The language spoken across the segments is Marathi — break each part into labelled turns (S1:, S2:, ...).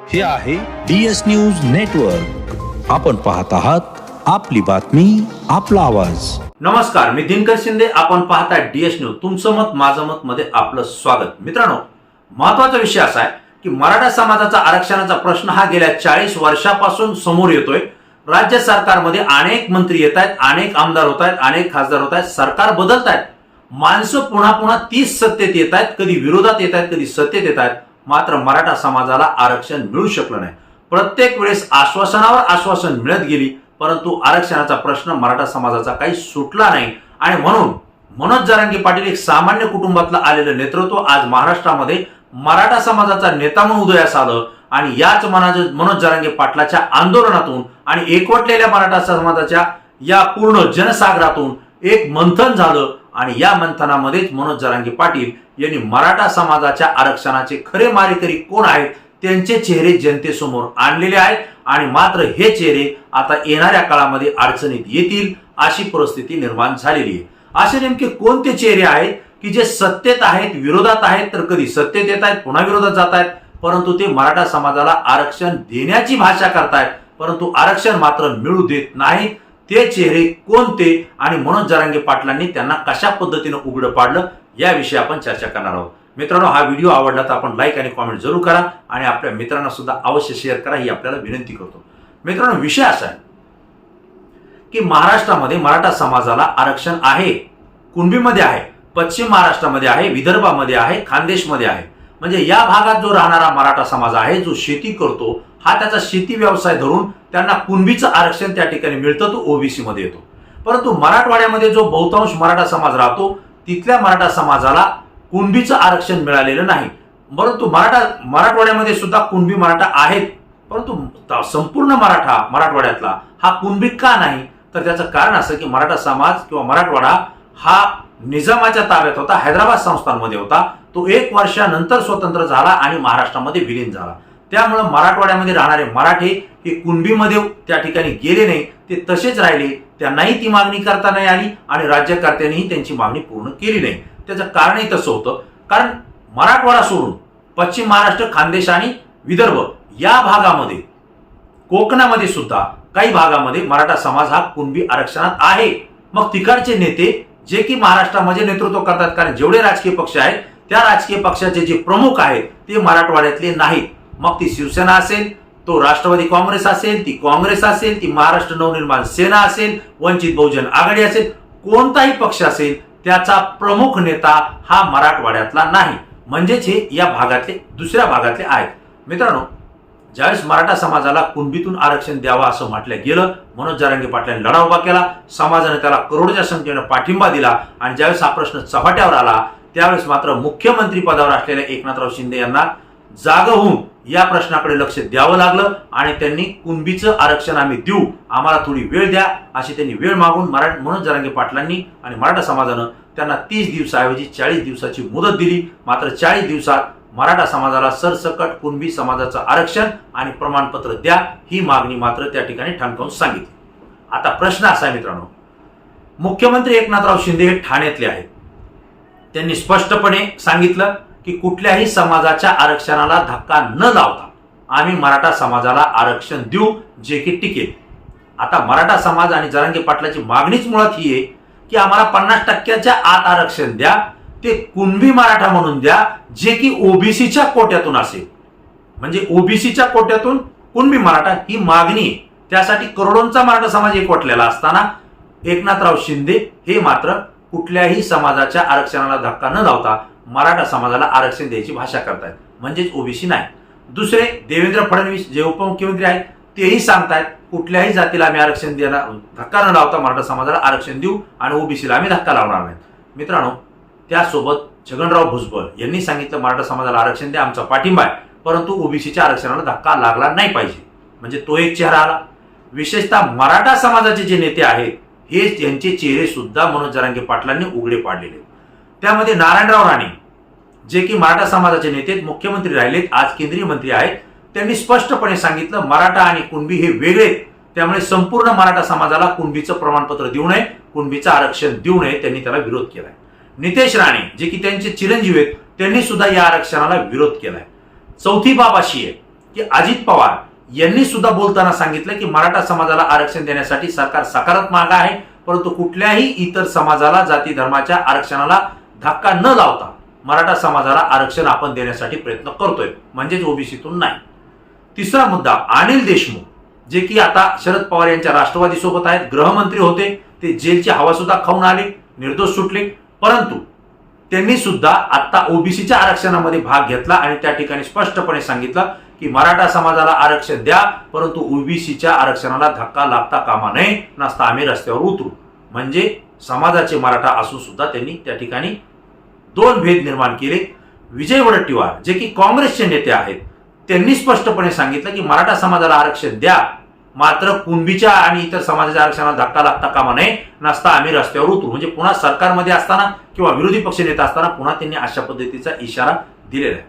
S1: हे आहे DS न्यूज नेटवर्क. आपण पाहत आहात आपली बातमी आपला आवाज.
S2: नमस्कार, मी दिनकर शिंदे. आपण पाहताय DS न्यूज. तुमचं मत माझं मत मध्ये आपलं स्वागत. मित्रांनो, महत्वाचा विषय असा आहे की मराठा समाजाचा आरक्षणाचा प्रश्न हा गेल्या 40 वर्षापासून समोर येतोय. राज्य सरकारमध्ये अनेक मंत्री येत आहेत, अनेक आमदार होत आहेत, अनेक खासदार होत आहेत, सरकार बदलत आहेत, माणसं पुन्हा पुन्हा तीच सत्तेत येत आहेत, कधी विरोधात येत आहेत, कधी सत्तेत येत आहेत. मात्र मराठा समाजाला आरक्षण मिळू शकलं नाही. प्रत्येक वेळेस आश्वासनावर आश्वासन मिळत गेली, परंतु आरक्षणाचा प्रश्न मराठा समाजाचा काही सुटला नाही. आणि म्हणून मनोज जरांगे पाटील, एक सामान्य कुटुंबातलं आलेलं नेतृत्व, आज महाराष्ट्रामध्ये मराठा समाजाचा नेता म्हणून उदयास आलं. आणि याच मनोज जरांगे पाटलाच्या आंदोलनातून आणि एकवटलेल्या मराठा समाजाच्या या पूर्ण जनसागरातून एक मंथन झालं. आणि या मंथनामध्येच मनोज जरांगे पाटील यांनी मराठा समाजाच्या आरक्षणाचे खरे मारेकरी कोण आहेत त्यांचे चेहरे जनतेसमोर आणलेले आहेत. आणि मात्र हे चेहरे आता येणाऱ्या काळामध्ये अडचणीत येतील अशी परिस्थिती निर्माण झालेली आहे. असे नेमके कोणते चेहरे आहेत की जे सत्तेत आहेत, विरोधात आहेत, तर कधी सत्तेत येत आहेत, पुन्हा विरोधात जात आहेत, परंतु ते मराठा समाजाला आरक्षण देण्याची भाषा करतायत, परंतु आरक्षण मात्र मिळू देत नाहीत. ते चेहरे कोणते आणि मनोज जरांगे पाटलांनी त्यांना कशा पद्धतीने उघडं पाडलं याविषयी आपण चर्चा करणार आहोत. मित्रांनो, हा व्हिडिओ आवडला तर आपण लाईक आणि कॉमेंट जरूर करा आणि आपल्या मित्रांना सुद्धा अवश्य शेअर करा ही आपल्याला विनंती करतो. मित्रांनो, विषय असा आहे की महाराष्ट्रामध्ये मराठा समाजाला आरक्षण आहे. कुणबीमध्ये आहे, पश्चिम महाराष्ट्रामध्ये आहे, विदर्भामध्ये आहे, खानदेशमध्ये आहे. म्हणजे या भागात जो राहणारा मराठा समाज आहे, जो शेती करतो, हा त्याचा शेती व्यवसाय धरून त्यांना कुणबीचं आरक्षण त्या ठिकाणी मिळतं, तो ओबीसी मध्ये येतो. परंतु मराठवाड्यामध्ये जो बहुतांश मराठा समाज राहतो, तिथल्या मराठा समाजाला कुणबीचं आरक्षण मिळालेलं नाही. परंतु मराठवाड्यामध्ये सुद्धा कुणबी मराठा आहेत, परंतु संपूर्ण मराठवाड्यातला हा कुणबी का नाही, तर त्याचं कारण असं की मराठा समाज किंवा मराठवाडा हा निजामाच्या ताब्यात होता, हैदराबाद संस्थानमध्ये होता. तो 1 वर्षानंतर स्वतंत्र झाला आणि महाराष्ट्रामध्ये विलीन झाला. त्यामुळे मराठवाड्यामध्ये राहणारे मराठे हे कुणबीमध्ये त्या ठिकाणी गेले नाही, ते तसेच राहिले. त्यांनाही ती मागणी करता नाही आली आणि राज्यकर्त्यांनीही त्यांची मागणी पूर्ण केली नाही. त्याचं कारणही तसं होतं, कारण मराठवाडा सोडून पश्चिम महाराष्ट्र, खानदेश आणि विदर्भ या भागामध्ये, कोकणामध्ये सुद्धा काही भागामध्ये मराठा समाज हा कुणबी आरक्षणात आहे. मग तिकडचे नेते जे की महाराष्ट्रामध्ये नेतृत्व करतात, कारण जेवढे राजकीय पक्ष आहेत त्या राजकीय पक्षाचे जे प्रमुख आहेत ते मराठवाड्यातले नाहीत. मग ती शिवसेना असेल, तो राष्ट्रवादी काँग्रेस असेल, ती काँग्रेस असेल, ती महाराष्ट्र नवनिर्माण सेना असेल, वंचित बहुजन आघाडी असेल, कोणताही पक्ष असेल, त्याचा प्रमुख नेता हा मराठवाड्यातला नाही. म्हणजेच हे या भागातले, दुसऱ्या भागातले आहेत. मित्रांनो, ज्यावेळेस मराठा समाजाला कुणबीतून आरक्षण द्यावं असं म्हटलं गेलं, मनोज जरांगे पाटलांनी लढा उभा केला, समाजाने त्याला करोडोच्या संख्येनं पाठिंबा दिला. आणि ज्यावेळेस हा प्रश्न चव्हाट्यावर आला त्यावेळेस मात्र मुख्यमंत्री पदावर असलेल्या एकनाथराव शिंदे यांना जाग होऊन या प्रश्नाकडे लक्ष द्यावं लागलं. आणि त्यांनी कुणबीचं आरक्षण आम्ही देऊ, आम्हाला थोडी वेळ द्या अशी त्यांनी वेळ मागून मनोज जरांगे पाटलांनी आणि मराठा समाजानं त्यांना 30 दिवसाऐवजी 40 दिवसाची मुदत दिली. मात्र 40 दिवसात मराठा समाजाला सरसकट कुणबी समाजाचं आरक्षण आणि प्रमाणपत्र द्या ही मागणी मात्र त्या ठिकाणी ठणकावून सांगितली. आता प्रश्न असा आहे मित्रांनो, मुख्यमंत्री एकनाथराव शिंदे हे ठाण्यातले आहेत. त्यांनी स्पष्टपणे सांगितलं की कुठल्याही समाजाच्या आरक्षणाला धक्का न लावता आम्ही मराठा समाजाला आरक्षण देऊ, जे की टिकेल. आता मराठा समाज आणि जरांगे पाटलाची मागणीच मुळात ही आहे की आम्हाला 50% आत आरक्षण द्या, ते कुणबी मराठा म्हणून द्या, जे की ओबीसीच्या कोट्यातून असेल. म्हणजे ओबीसीच्या कोट्यातून कुणबी मराठा ही मागणी आहे. त्यासाठी करोडोंचा मराठा समाज एकवटलेला असताना एकनाथराव शिंदे हे मात्र कुठल्याही समाजाच्या आरक्षणाला धक्का न लावता मराठा समाजाला आरक्षण द्यायची भाषा करतायत, म्हणजेच ओबीसी नाही. दुसरे देवेंद्र फडणवीस जे उपमुख्यमंत्री आहेत तेही सांगतायत कुठल्याही जातीला आम्ही आरक्षण देणार, धक्का न लावता मराठा समाजाला आरक्षण देऊ आणि ओबीसीला आम्ही धक्का लावणार नाहीत. मित्रांनो, त्यासोबत छगनराव भुजबळ यांनी सांगितलं मराठा समाजाला आरक्षण द्या, आमचा पाठिंबा आहे, परंतु ओबीसीच्या आरक्षणाला धक्का लागला नाही पाहिजे. म्हणजे तो एक चेहरा आला. विशेषतः मराठा समाजाचे जे नेते आहेत हे यांचे चेहरे सुद्धा मनोज जरांगे पाटलांनी उघडे पाडलेले. त्यामध्ये नारायणराव राणे जे की मराठा समाजाचे नेते, मुख्यमंत्री राहिलेत, आज केंद्रीय मंत्री आहेत, त्यांनी स्पष्टपणे सांगितलं मराठा आणि कुणबी हे वेगळे, त्यामुळे संपूर्ण मराठा समाजाला कुणबीचं प्रमाणपत्र देऊ नये, कुणबीचं आरक्षण देऊ नये, त्यांनी त्याला विरोध केलाय. नितेश राणे जे की त्यांचे चिरंजीव आहेत, त्यांनी सुद्धा या आरक्षणाला विरोध केलाय. चौथी बाब अशी आहे की अजित पवार यांनी सुद्धा बोलताना सांगितलं की मराठा समाजाला आरक्षण देण्यासाठी सरकार सकारात्मक आहे, परंतु कुठल्याही इतर समाजाला जाती धर्माच्या आरक्षणाला धक्का न लावता मराठा समाजाला आरक्षण आपण देण्यासाठी प्रयत्न करतोय, म्हणजेच ओबीसीतून नाही. तिसरा मुद्दा, अनिल देशमुख जे की आता शरद पवार यांच्या राष्ट्रवादी सोबत आहेत, गृहमंत्री होते, ते जेलची हवा सुद्धा खाऊन आले, निर्दोष सुटले, परंतु त्यांनी सुद्धा आता ओबीसीच्या आरक्षणामध्ये भाग घेतला आणि त्या ठिकाणी स्पष्टपणे सांगितलं की मराठा समाजाला आरक्षण द्या, परंतु ओबीसीच्या आरक्षणाला धक्का लागता कामा नये, नसता आम्ही रस्त्यावर उतरू. म्हणजे समाजाचे मराठा असून सुद्धा त्यांनी त्या ठिकाणी दोन भेद निर्माण केले. विजय वडेट्टीवार जे की काँग्रेसचे नेते आहेत, त्यांनी स्पष्टपणे सांगितलं की मराठा समाजाला आरक्षण द्या, मात्र कुणबीच्या आणि इतर समाजाच्या आरक्षणाला धक्का लागता कामा नये, नसता आम्ही रस्त्यावर उतरू. म्हणजे पुन्हा सरकारमध्ये असताना किंवा विरोधी पक्ष नेता असताना पुन्हा त्यांनी अशा पद्धतीचा इशारा दिलेला आहे.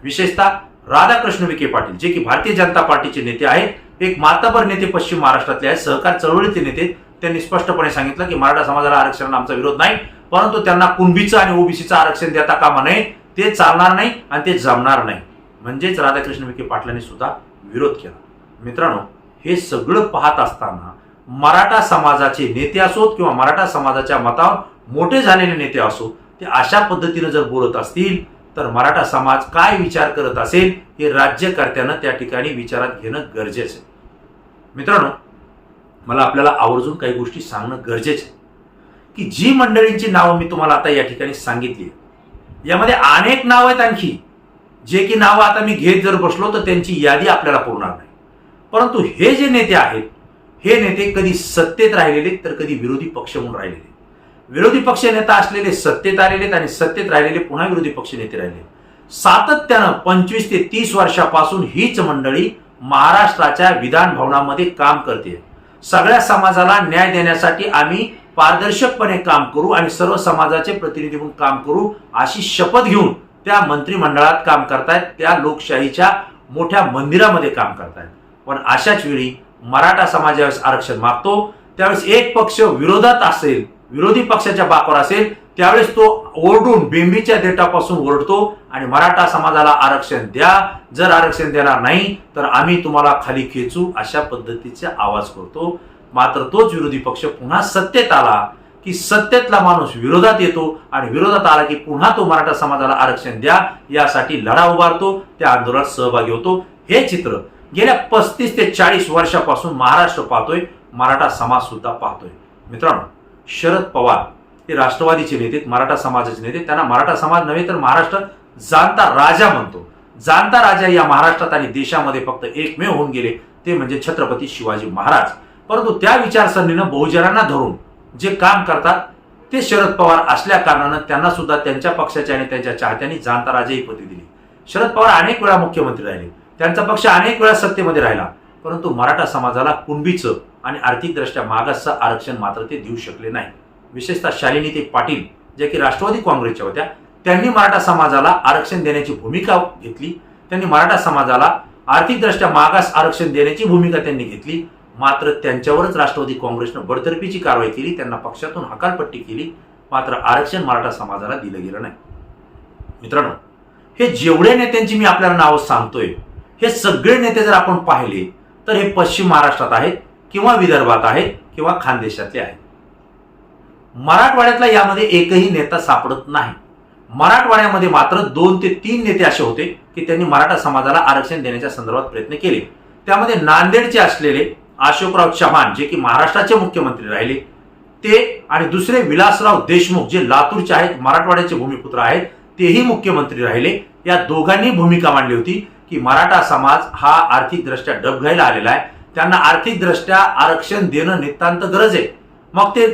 S2: विशेषतः राधाकृष्ण विखे पाटील जे की भारतीय जनता पार्टीचे नेते आहेत, एक मातबर नेते पश्चिम महाराष्ट्रातले आहेत, सहकार चळवळीचे नेते, त्यांनी स्पष्टपणे सांगितलं की मराठा समाजाला आरक्षणाला आमचा विरोध नाही, परंतु त्यांना कुणबीचं आणि ओबीसीचं आरक्षण देता कामा नये, ते चालणार नाही आणि ते जमणार नाही. म्हणजेच राधाकृष्ण विखे पाटलांनी सुद्धा विरोध केला. मित्रांनो, हे सगळं पाहत असताना मराठा समाजाचे नेते असोत किंवा मराठा समाजाच्या मतावर मोठे झालेले नेते असो, ते अशा पद्धतीने जर बोलत असतील तर मराठा समाज काय विचार करत असेल हे राज्यकर्त्यानं त्या ठिकाणी विचारात घेणं गरजेचं आहे. मित्रांनो, मला आपल्याला आवर्जून काही गोष्टी सांगणं गरजेचं आहे की जी मंडळींची नावं मी तुम्हाला आता या ठिकाणी सांगितली, यामध्ये अनेक नाव आहेत आणखी, जे की नावं आता मी घेत जर बसलो तर त्यांची यादी आपल्याला पुरणार नाही. परंतु हे जे नेते आहेत, हे नेते कधी सत्तेत राहिलेले तर कधी विरोधी पक्ष म्हणून राहिलेले, विरोधी पक्ष नेता असलेले सत्तेत आलेले आणि सत्तेत राहिलेले पुन्हा विरोधी पक्ष नेते राहिले. सातत्यानं 25 ते 30 वर्षापासून हीच मंडळी महाराष्ट्राच्या विधान भवनामध्ये काम करते. सगळ्या समाजाला न्याय देण्यासाठी आम्ही पारदर्शकपणे काम करू आणि सर्व समाजाचे प्रतिनिधी म्हणून काम करू अशी शपथ घेऊन त्या मंत्रिमंडळात काम करतायत, त्या लोकशाहीच्या मोठ्या मंदिरामध्ये काम करतायत. पण अशाच वेळी मराठा समाज ज्यावेळेस आरक्षण मागतो त्यावेळेस एक पक्ष विरोधात असेल, विरोधी पक्षाच्या बाकावर असेल, त्यावेळेस तो ओरडून बेंबीच्या देठापासून ओरडतो आणि मराठा समाजाला आरक्षण द्या, जर आरक्षण देणार नाही तर आम्ही तुम्हाला खाली खेचू, अशा पद्धतीचे आवाज करतो. मात्र तोच विरोधी पक्ष पुन्हा सत्तेत आला की सत्तेतला माणूस विरोधात येतो आणि विरोधात आला की पुन्हा तो मराठा समाजाला आरक्षण द्या यासाठी लढा उभारतो, त्या आंदोलनात सहभागी होतो. हे चित्र गेल्या 35 ते 40 वर्षापासून महाराष्ट्र पाहतोय, मराठा समाज सुद्धा पाहतोय. मित्रांनो, शरद पवार हे राष्ट्रवादीचे नेते, मराठा समाजाचे नेते, त्यांना मराठा समाज नव्हे तर महाराष्ट्र जाणता राजा म्हणतो. जाणता राजा या महाराष्ट्रात आणि देशामध्ये फक्त एकमेव होऊन गेले, ते म्हणजे छत्रपती शिवाजी महाराज. परंतु त्या विचारसरणीनं बहुजनांना धरून जे काम करतात ते शरद पवार असल्या कारणानं त्यांना सुद्धा त्यांच्या पक्षाच्या आणि त्यांच्या चाहत्यांनी जाणता राजा ही पदवी दिली. शरद पवार अनेक वेळा मुख्यमंत्री राहिले, त्यांचा पक्ष अनेक वेळा सत्तेमध्ये राहिला, परंतु मराठा समाजाला कुणबीचं आणि आर्थिकदृष्ट्या मागासचं आरक्षण मात्र ते देऊ शकले नाही. विशेषतः शालिनीताई पाटील जे की राष्ट्रवादी काँग्रेसच्या होत्या, त्यांनी मराठा समाजाला आरक्षण देण्याची भूमिका घेतली, त्यांनी मराठा समाजाला आर्थिकदृष्ट्या मागास आरक्षण देण्याची भूमिका त्यांनी घेतली. मात्र त्यांच्यावरच राष्ट्रवादी काँग्रेसनं बडतर्फीची कारवाई केली, त्यांना पक्षातून हकालपट्टी केली, मात्र आरक्षण मराठा समाजाला दिलं गेलं नाही. मित्रांनो, हे जेवढे नेत्यांची मी आपल्याला नावं सांगतोय, हे सगळे नेते जर आपण पाहिले तर हे पश्चिम महाराष्ट्रात आहेत किंवा विदर्भात आहेत किंवा खानदेशातले आहेत. मराठवाड्यातला यामध्ये एकही नेता सापडत नाही. मराठवाड्यामध्ये मात्र 2 ते 3 नेते असे होते की त्यांनी मराठा समाजाला आरक्षण देण्याच्या संदर्भात प्रयत्न केले. त्यामध्ये नांदेडचे असलेले अशोकराव चव्हाण जे की महाराष्ट्राचे मुख्यमंत्री राहिले ते, आणि दुसरे विलासराव देशमुख जे लातूरचे आहेत, मराठवाड्याचे भूमिपुत्र आहेत, तेही मुख्यमंत्री राहिले. या दोघांनी भूमिका मांडली होती की मराठा समाज हा आर्थिकदृष्ट्या डबघाईला आलेला आहे, त्यांना आर्थिकदृष्ट्या आरक्षण देणं नितांत गरज आहे. मग ते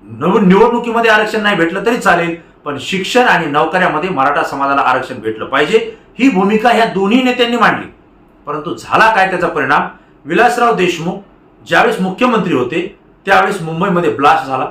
S2: निवडणुकीमध्ये आरक्षण नाही भेटलं तरी चालेल, पण शिक्षण आणि नोकऱ्यामध्ये मराठा समाजाला आरक्षण भेटलं पाहिजे, ही भूमिका ह्या दोन्ही नेत्यांनी मांडली. परंतु झाला काय त्याचा परिणाम? विलासराव देशमुख ज्यावेळेस मुख्यमंत्री होते त्यावेळेस मुंबईमध्ये ब्लास्ट झाला.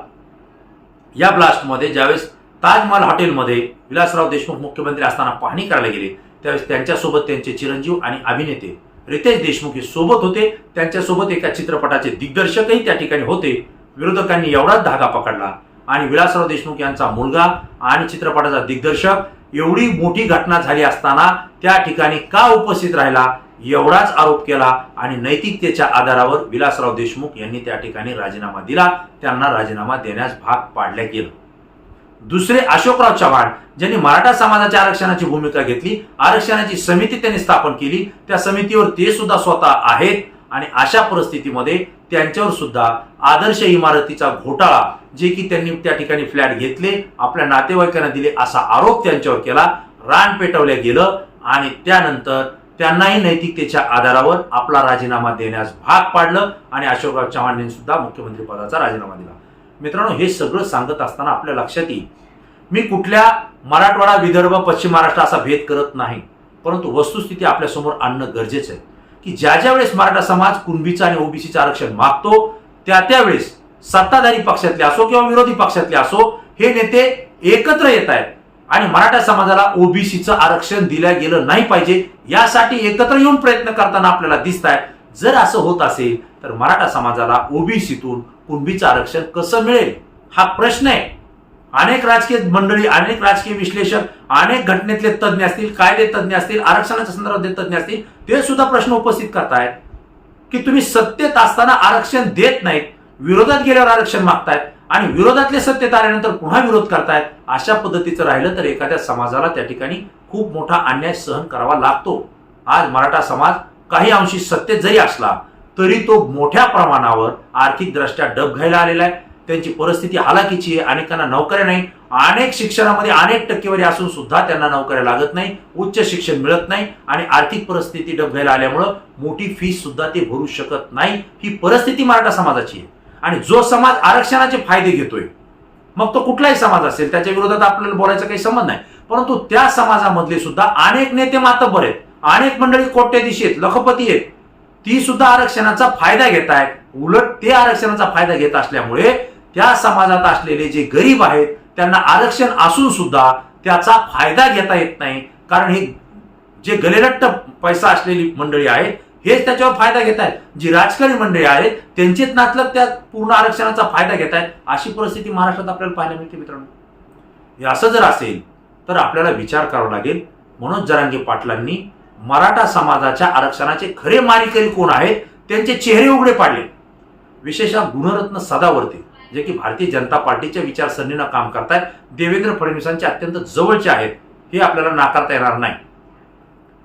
S2: या ब्लास्टमध्ये ज्यावेळेस ताजमहल हॉटेलमध्ये विलासराव देशमुख मुख्यमंत्री असताना पाहणी करायला गेले, त्यावेळेस त्यांच्यासोबत त्यांचे चिरंजीव आणि अभिनेते रितेश देशमुख हे सोबत होते. त्यांच्यासोबत एका चित्रपटाचे दिग्दर्शकही त्या ठिकाणी होते. विरोधकांनी एवढाच धागा पकडला आणि विलासराव देशमुख यांचा मुलगा आणि चित्रपटाचा दिग्दर्शक, एवढी मोठी घटना झाली असताना त्या ठिकाणी का उपस्थित राहिला एवढाच आरोप केला आणि नैतिकतेच्या आधारावर विलासराव देशमुख यांनी त्या ठिकाणी राजीनामा दिला. त्यांना राजीनामा देण्यास भाग पाडले गेलं. दुसरे अशोकराव चव्हाण ज्यांनी मराठा समाजाच्या आरक्षणाची भूमिका घेतली, आरक्षणाची समिती त्यांनी स्थापन केली, त्या समितीवर ते सुद्धा स्वतः आहेत आणि अशा परिस्थितीमध्ये त्यांच्यावर सुद्धा आदर्श इमारतीचा घोटाळा, जे की त्यांनी त्या ठिकाणी फ्लॅट घेतले, आपल्या नातेवाईकांना दिले असा आरोप त्यांच्यावर केला, रान पेटवलं गेलं आणि त्यानंतर त्यांनाही नैतिकतेच्या आधारावर आपला राजीनामा देण्यास भाग पाडलं आणि अशोकराव चव्हाण यांनी सुद्धा मुख्यमंत्री पदाचा राजीनामा दिला. मित्रांनो, हे सगळं सांगत असताना आपल्या लक्षात येईल, मी कुठल्या मराठवाडा, विदर्भ, पश्चिम महाराष्ट्र असा भेद करत नाही, परंतु वस्तुस्थिती आपल्या समोर आणणं गरजेचं आहे की ज्या वेळेस मराठा समाज कुणबीचं आणि ओबीसीचं आरक्षण मागतो, त्यावेळेस सत्ताधारी पक्षातले असो किंवा विरोधी पक्षातले असो, हे नेते एकत्र येत आहेत आणि मराठा समाजाला ओबीसीचं आरक्षण दिलं गेलं नाही पाहिजे यासाठी एकत्र येऊन प्रयत्न करताना आपल्याला दिसत आहे. जर असं होत असेल तर मराठा समाजाला ओबीसीतून कुणबीचं आरक्षण कसं मिळेल हा प्रश्न आहे. अनेक राजकीय मंडळी, अनेक राजकीय विश्लेषक, अनेक घटनेतले तज्ज्ञ असतील, कायदे तज्ज्ञ असतील, आरक्षणाच्या संदर्भातले तज्ज्ञ असतील, ते सुद्धा प्रश्न उपस्थित करतायत की तुम्ही सत्तेत असताना आरक्षण देत नाहीत, विरोधात गेल्यावर आरक्षण मागतायत आणि विरोधातले सत्तेत आल्यानंतर पुन्हा विरोध करतायत. अशा पद्धतीचं राहिलं तर एखाद्या समाजाला त्या ठिकाणी खूप मोठा अन्याय सहन करावा लागतो. आज मराठा समाज काही अंशी सत्तेत जरी असला तरी तो मोठ्या प्रमाणावर आर्थिकदृष्ट्या डबघाईला आलेला आहे. त्यांची परिस्थिती हालाकीची आहे. अनेकांना नोकऱ्या नाही, अनेक शिक्षणामध्ये अनेक टक्केवारी असून सुद्धा त्यांना नोकऱ्या लागत नाही, उच्च शिक्षण मिळत नाही आणि आर्थिक परिस्थिती डबघाईला आल्यामुळं मोठी फीस सुद्धा ते भरू शकत नाही. ही परिस्थिती मराठा समाजाची आहे आणि जो समाज आरक्षणाचे फायदे घेतोय, मग तो कुठलाही समाज असेल, त्याच्या विरोधात आपल्याला बोलायचा काही संबंध नाही, परंतु त्या समाजामधले सुद्धा अनेक नेते मातब्बर आहेत, अनेक मंडळी कोट्याधीश आहेत, लखपती आहेत, ती सुद्धा आरक्षणाचा फायदा घेत आहेत. उलट ते आरक्षणाचा फायदा घेत असल्यामुळे त्या समाजात असलेले जे गरीब आहेत त्यांना आरक्षण असून सुद्धा त्याचा फायदा घेता येत नाही, कारण हे जे गलेलट्ट पैसा असलेली मंडळी आहेत हेच त्याच्यावर फायदा घेत आहेत. जी राजकारणी मंडळी आहेत त्यांचेच नातलग त्या पूर्ण आरक्षणाचा फायदा घेत आहेत. अशी परिस्थिती महाराष्ट्रात आपल्याला पाहायला मिळते. मित्रांनो, हे असं जर असेल तर आपल्याला विचार करावा लागेल. मनोज जरांगे पाटलांनी मराठा समाजाच्या आरक्षणाचे खरे मारेकरी कोण आहेत त्यांचे चेहरे उघडे पाडले. विशेषतः गुणरत्न सदावर्ते, जे की भारतीय जनता पार्टीच्या विचारसरणीनं काम करतायत, देवेंद्र फडणवीसांचे अत्यंत जवळचे आहेत, हे आपल्याला नाकारता येणार नाही.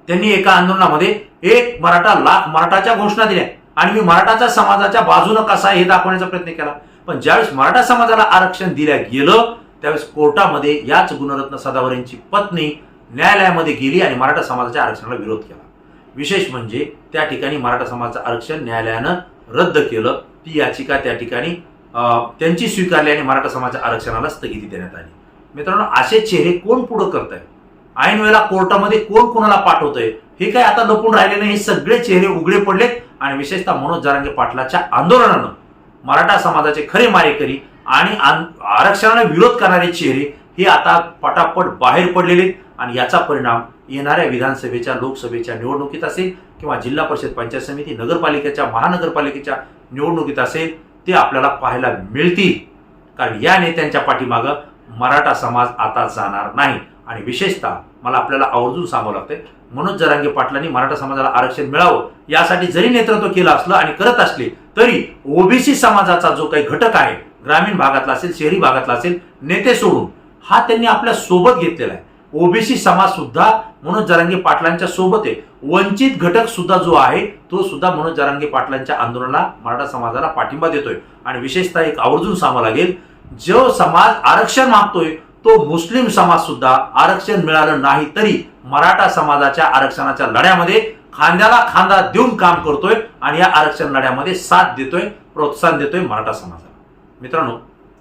S2: त्यांनी एका आंदोलनामध्ये एक मराठा लाख मराठाच्या घोषणा दिल्या आणि मी मराठाच्या समाजाच्या बाजूनं कसा आहे हे दाखवण्याचा प्रयत्न केला. पण ज्यावेळेस मराठा समाजाला आरक्षण दिल्या गेलं त्यावेळेस कोर्टामध्ये याच गुणरत्न सदावर्तेंची पत्नी न्यायालयामध्ये गेली आणि मराठा समाजाच्या आरक्षणाला विरोध केला. विशेष म्हणजे त्या ठिकाणी मराठा समाजाचं आरक्षण न्यायालयानं रद्द केलं. ती याचिका त्या ठिकाणी त्यांची स्वीकारली आणि मराठा समाजाच्या आरक्षणाला स्थगिती देण्यात आली. मित्रांनो, असे चेहरे कोण पुढे करत आहे, ऐन वेळेला कोर्टामध्ये कोण कोणाला पाठवतंय हे काय आता लपून राहिले नाही. हे सगळे चेहरे उघडे पडलेत आणि विशेषतः मनोज जरांगे पाटलाच्या आंदोलनानं मराठा समाजाचे खरे मारेकरी आणि आरक्षणाला विरोध करणारे चेहरे हे आता पटापट बाहेर पडलेले आहेत आणि याचा परिणाम येणाऱ्या विधानसभेच्या, लोकसभेच्या निवडणुकीत असेल किंवा जिल्हा परिषद, पंचायत समिती, नगरपालिकेच्या, महानगरपालिकेच्या निवडणुकीत असेल ते आपल्याला पाहायला मिळतील. कारण या नेत्यांच्या पाठीमागं मराठा समाज आता जाणार नाही. आणि विशेषतः मला आपल्याला आवर्जून सांगावं लागतंय, मनोज जरांगे पाटलांनी मराठा समाजाला आरक्षण मिळावं यासाठी जरी नेतृत्व केलं असलं आणि करत असले तरी ओबीसी समाजाचा जो काही घटक आहे, ग्रामीण भागातला असेल, शहरी भागातला असेल, नेते सोडून हा त्यांनी आपल्या सोबत घेतलेला आहे. ओबीसी समाज सुद्धा मनोज जरांगे पाटलांच्या सोबत आहे. वंचित घटक सुद्धा जो आहे तो सुद्धा मनोज जरांगे पाटलांच्या आंदोलनाला, मराठा समाजाला पाठिंबा देतोय. आणि विशेषतः एक आवर्जून सांगावं लागेल, जो समाज आरक्षण मागतोय तो मुस्लिम समाज सुद्धा आरक्षण मिळालं नाही तरी मराठा समाजाच्या आरक्षणाच्या लढ्यामध्ये खांद्याला खांदा देऊन काम करतोय आणि या आरक्षण लढ्यामध्ये साथ देतोय, प्रोत्साहन देतोय मराठा समाजाला. मित्रांनो,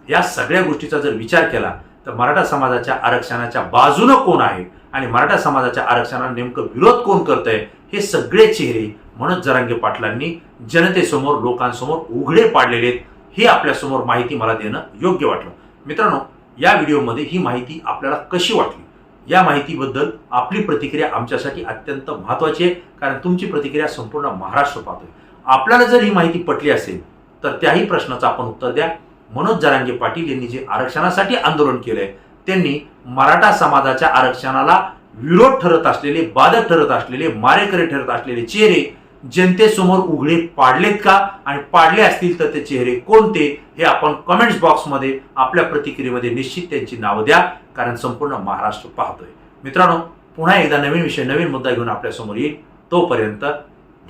S2: या सगळ्या गोष्टीचा जर विचार केला तर मराठा समाजाच्या आरक्षणाच्या बाजूनं कोण आहे आणि मराठा समाजाच्या आरक्षणाला नेमकं विरोध कोण करतंय हे सगळे चेहरे मनोज जरांगे पाटलांनी जनतेसमोर, लोकांसमोर उघडे पाडलेले आहेत. हे आपल्यासमोर माहिती मला देणं योग्य वाटलं. मित्रांनो, या व्हिडिओमध्ये ही माहिती आपल्याला कशी वाटली, या माहितीबद्दल आपली प्रतिक्रिया आमच्यासाठी अत्यंत महत्त्वाची आहे, कारण तुमची प्रतिक्रिया संपूर्ण महाराष्ट्र पाहतोय. आपल्याला जर ही माहिती पटली असेल तर त्याही प्रश्नाचं आपण उत्तर द्या. मनोज जरांगे पाटील यांनी जे आरक्षणासाठी आंदोलन केलंय त्यांनी मराठा समाजाच्या आरक्षणाला विरोध ठरत असलेले, बाधक ठरत असलेले, मारेकरी ठरत असलेले चेहरे जनतेसमोर उघडे पाडलेत का, आणि पाडले असतील तर ते चेहरे कोणते हे आपण कमेंट्स बॉक्समध्ये आपल्या प्रतिक्रियेमध्ये निश्चित त्यांची नावं द्या, कारण संपूर्ण महाराष्ट्र पाहतोय. मित्रांनो, पुन्हा एकदा नवीन विषय, नवीन मुद्दा घेऊन आपल्या समोर येईल. तोपर्यंत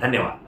S2: धन्यवाद.